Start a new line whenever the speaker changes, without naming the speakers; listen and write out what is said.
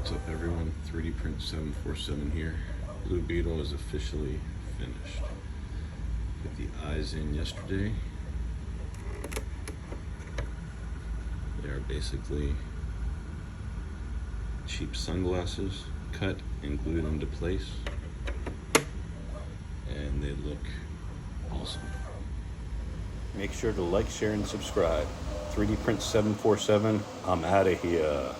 What's up everyone, 3D Print 747 here. Blue Beetle is officially finished. Put the eyes in yesterday. They are basically cheap sunglasses, cut and glued into place. And they look awesome. Make sure to like, share, and subscribe. 3D Print 747, I'm out of here.